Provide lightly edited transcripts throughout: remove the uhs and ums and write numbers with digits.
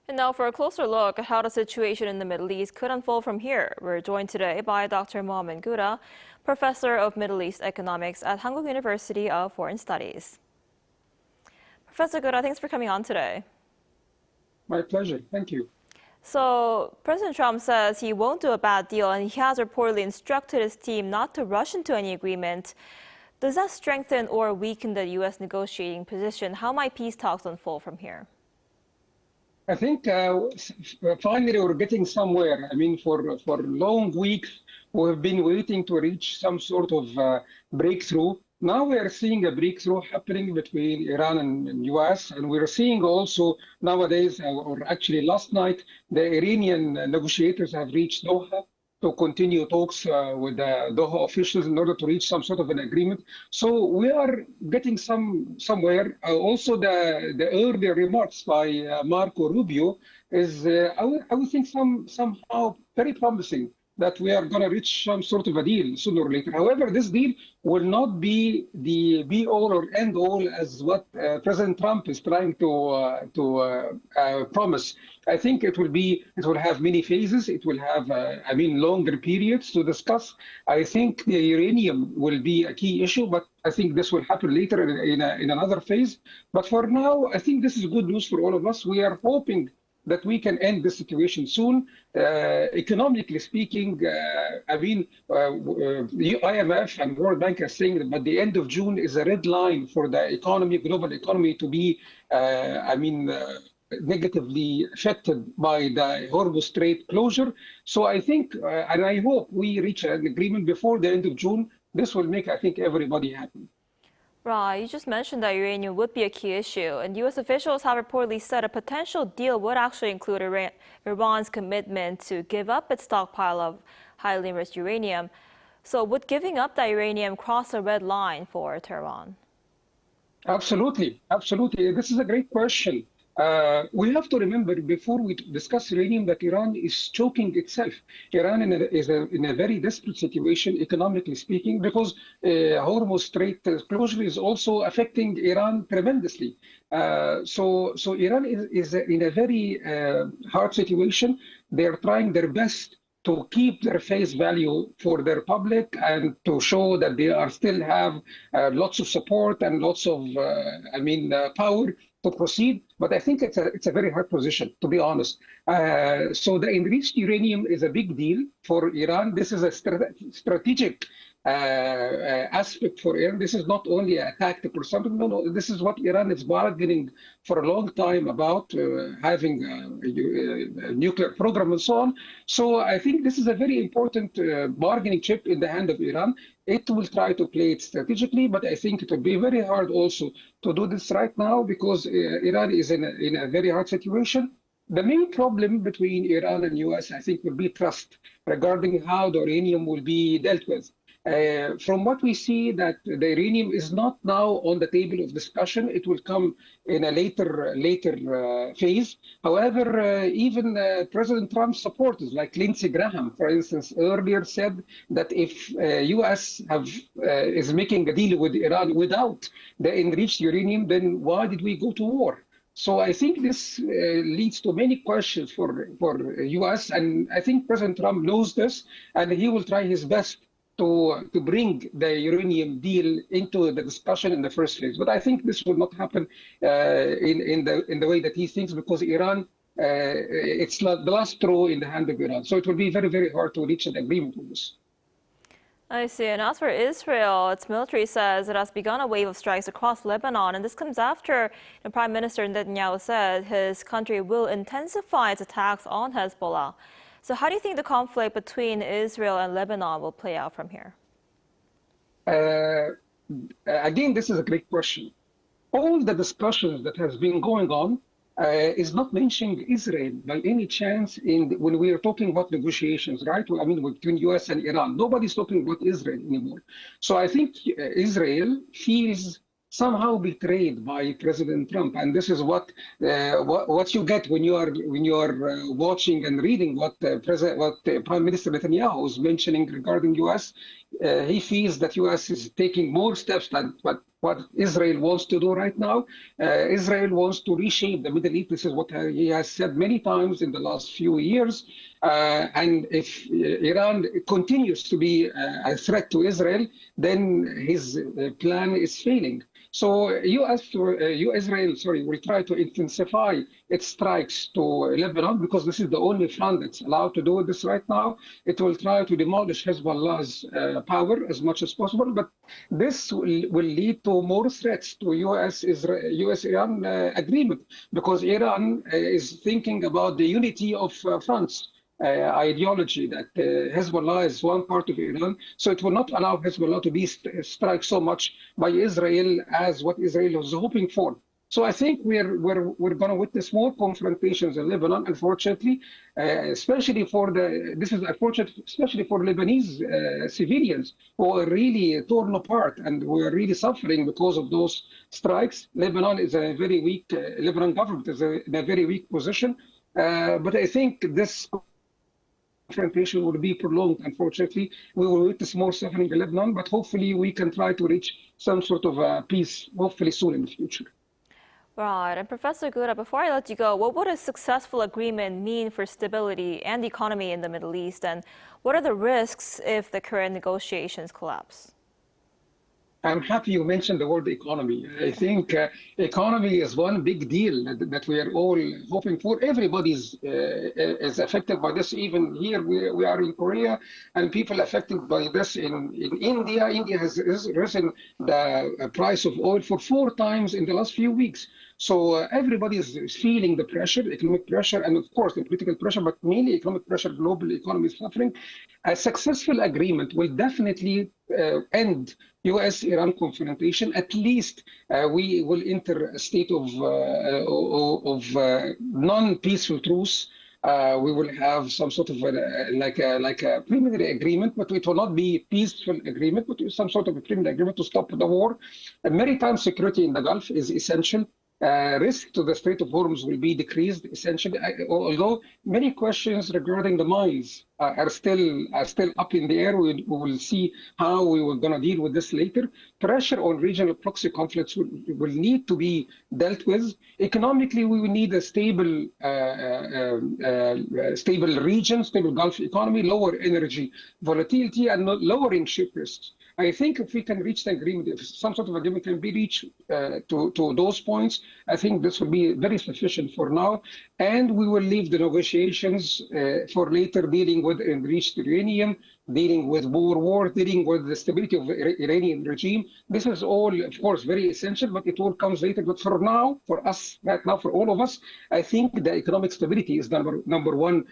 And now for a closer look at how the situation in the Middle East could unfold from here, we're joined today by Dr. Moamen Gouda, Professor of Middle East Economics at Hankuk University of Foreign Studies. Professor Gouda, thanks for coming on today. My pleasure. Thank you. So President Trump says he won't do a bad deal, and he has reportedly instructed his team not to rush into any agreement. Does that strengthen or weaken the U.S. negotiating position? How might peace talks unfold from here? I think finally we're getting somewhere. I mean, for long weeks, we've been waiting to reach some sort of breakthrough. Now we are seeing a breakthrough happening between Iran and U.S. And we're seeing also nowadays, or actually last night, the Iranian negotiators have reached Doha to continue talks with the Doha officials in order to reach some sort of an agreement. So we are getting somewhere. Also, the earlier remarks by Marco Rubio is, I would think, somehow very promising that we are going to reach some sort of a deal sooner or later. However, this deal will not be the be-all or end-all as what President Trump is trying to promise. I think it will have many phases. It will have, longer periods to discuss. I think the uranium will be a key issue, but I think this will happen later in another phase. But for now, I think this is good news for all of us. We are hoping that we can end this situation soon. Economically speaking, the IMF and World Bank are saying that by the end of June is a red line for the economy, global economy, to be, negatively affected by the Hormuz Strait closure. So I think, and I hope we reach an agreement before the end of June. This will make, I think, everybody happy. Right, you just mentioned that uranium would be a key issue, and U.S. officials have reportedly said a potential deal would actually include Iran's commitment to give up its stockpile of highly enriched uranium. So would giving up that uranium cross a red line for Tehran? Absolutely, absolutely. This is a great question. We have to remember, before we discuss uranium, that Iran is choking itself. Iran is in a very desperate situation, economically speaking, because Hormuz Strait closure is also affecting Iran tremendously. So Iran is in a very hard situation. They are trying their best to keep their face value for their public and to show that they are still have lots of support and lots of, power to proceed. But I think it's a very hard position, to be honest. So the enriched uranium is a big deal for Iran. This is a strategic aspect for Iran. This is not only a tactic or something. No, this is what Iran is bargaining for a long time about, having a nuclear program and so on. So I think this is a very important bargaining chip in the hand of Iran. It will try to play it strategically, but I think it will be very hard also to do this right now because Iran is in a very hard situation. The main problem between Iran and U.S., I think, will be trust regarding how the uranium will be dealt with. From what we see, that the uranium is not now on the table of discussion. It will come in a later phase. However, even President Trump's supporters, like Lindsey Graham, for instance, earlier said that if U.S. is making a deal with Iran without the enriched uranium, then why did we go to war? So I think this leads to many questions for U.S. And I think President Trump knows this, and he will try his best to bring the uranium deal into the discussion in the first place. But I think this will not happen in the way that he thinks, because Iran, it's the last straw in the hand of Iran. So it will be very, very hard to reach an agreement on this. I see. And as for Israel, its military says it has begun a wave of strikes across Lebanon. And this comes after Prime Minister Netanyahu said his country will intensify its attacks on Hezbollah. So how do you think the conflict between Israel and Lebanon will play out from here? Again, this is a great question. All the discussions that has been going on is not mentioning Israel by any chance when we are talking about negotiations, right? I mean, between U.S. and Iran. Nobody's talking about Israel anymore. So I think Israel feels somehow betrayed by President Trump, and this is what you get when you are watching and reading what Prime Minister Netanyahu is mentioning regarding U.S. he feels that U.S. is taking more steps than what Israel wants to do right now. Israel wants to reshape the Middle East. This is what he has said many times in the last few years. And if Iran continues to be a threat to Israel, then his plan is failing. So Israel, will try to intensify its strikes to Lebanon because this is the only front that's allowed to do this right now. It will try to demolish Hezbollah's power as much as possible, but this will lead to more threats to U.S.-Iran agreement because Iran is thinking about the unity of fronts. Ideology that Hezbollah is one part of Iran, so it will not allow Hezbollah to be struck so much by Israel as what Israel was hoping for. So I think we're going to witness more confrontations in Lebanon, unfortunately, especially for Lebanese civilians who are really torn apart and who are really suffering because of those strikes. Lebanon is a very weak. Lebanon government is in a very weak position, but I think this confrontation will be prolonged, unfortunately. We will witness more suffering in Lebanon, but hopefully we can try to reach some sort of peace, hopefully soon in the future. Right. And Professor Gouda, before I let you go, what would a successful agreement mean for stability and the economy in the Middle East? And what are the risks if the current negotiations collapse? I'm happy you mentioned the word economy. I think economy is one big deal that we are all hoping for. Everybody is affected by this. Even here, we are in Korea, and people affected by this in India. India has risen the price of oil for 4 times in the last few weeks. So everybody is feeling the pressure, economic pressure, and of course the political pressure, but mainly economic pressure. Global economy is suffering. A successful agreement will definitely end U.S.-Iran confrontation. At least we will enter a state of non-peaceful truce. We will have some sort of like a preliminary agreement, but it will not be a peaceful agreement, but some sort of a preliminary agreement to stop the war. Maritime security in the Gulf is essential. Risk to the Strait of Hormuz will be decreased, essentially, although many questions regarding the mines are still up in the air. We will see how we were going to deal with this later. Pressure on regional proxy conflicts will need to be dealt with. Economically, we will need a stable region, stable Gulf economy, lower energy volatility, and lowering ship risks. I think if we can reach the agreement, if some sort of agreement can be reached to those points, I think this will be very sufficient for now. And we will leave the negotiations for later, dealing with enriched uranium, dealing with war, dealing with the stability of the Iranian regime. This is all, of course, very essential, but it all comes later. But for now, for us, right now, for all of us, I think the economic stability is number one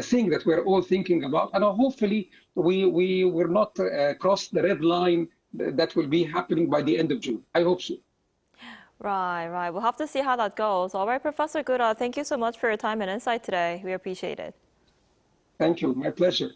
thing that we're all thinking about. And hopefully, we will not cross the red line that will be happening by the end of June. I hope so. Right. We'll have to see how that goes. All right, Professor Gouda, thank you so much for your time and insight today. We appreciate it. Thank you. My pleasure.